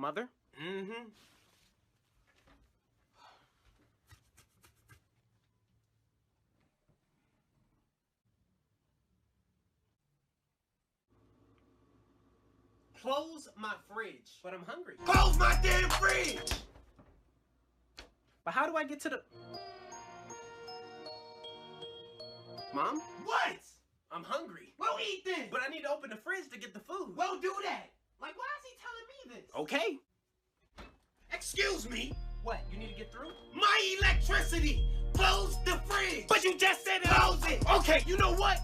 Mother? Mm-hmm. Close my fridge. But I'm hungry. Close my damn fridge! But how do I get to the... Mom? What? I'm hungry. Well, eat then. But I need to open the fridge to get the food. Well, do that. Like, why is he telling me this? Okay. Excuse me. What, you need to get through? My electricity. Close the fridge. But you just said it. Close it. Okay, you know what?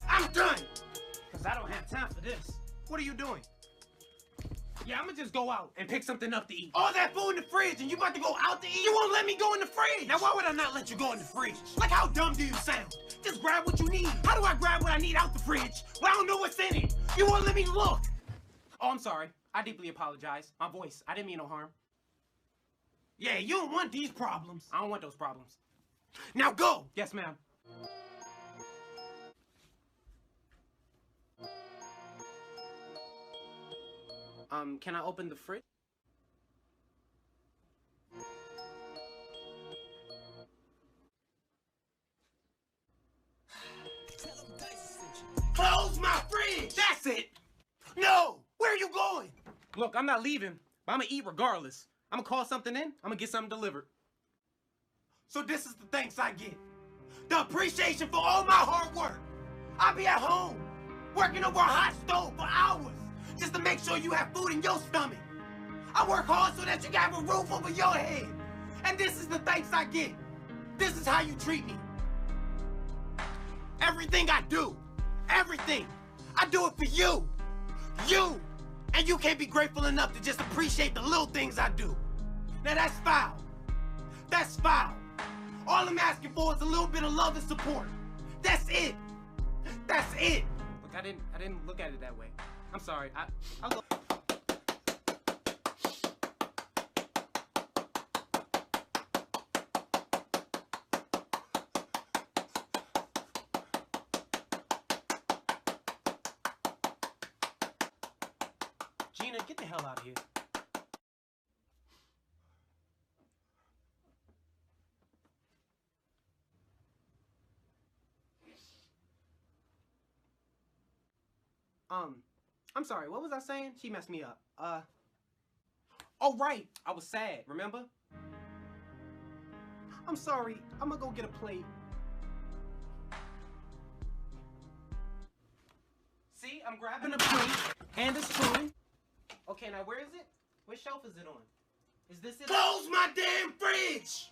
I'm done. Because I don't have time for this. What are you doing? Yeah, I'm gonna just go out and pick something up to eat. All that food in the fridge and you about to go out to eat? You won't let me go in the fridge. Now, why would I not let you go in the fridge? Like, how dumb do you sound? Just grab what you need. How do I grab what I need out the fridge? Well, I don't know what's in it. You won't let me look. Oh, I'm sorry. I deeply apologize. My voice. I didn't mean no harm. Yeah, you don't want these problems. I don't want those problems. Now go. Yes, ma'am. Can I open the fridge? Close my fridge. That's it. No. Where are you going? Look, I'm not leaving, but I'm gonna eat regardless. I'm gonna call something in. I'm gonna get something delivered. So this is the thanks I get. The appreciation for all my hard work. I'll be at home, working over a hot stove for hours, just to make sure you have food in your stomach. I work hard so that you can have a roof over your head. And this is the thanks I get. This is how you treat me. Everything I do, everything, I do it for you. You. And you can't be grateful enough to just appreciate the little things I do. Now that's foul. That's foul. All I'm asking for is a little bit of love and support. That's it. That's it. Look, I didn't look at it that way. I'm sorry. I'll go. Gina, get the hell out of here. I'm sorry, what was I saying? She messed me up. Oh right, I was sad, remember? I'm sorry, I'm gonna go get a plate. See, I'm grabbing a plate and a spoon. Okay, now where is it? What shelf is it on? Is this it? Close my damn fridge!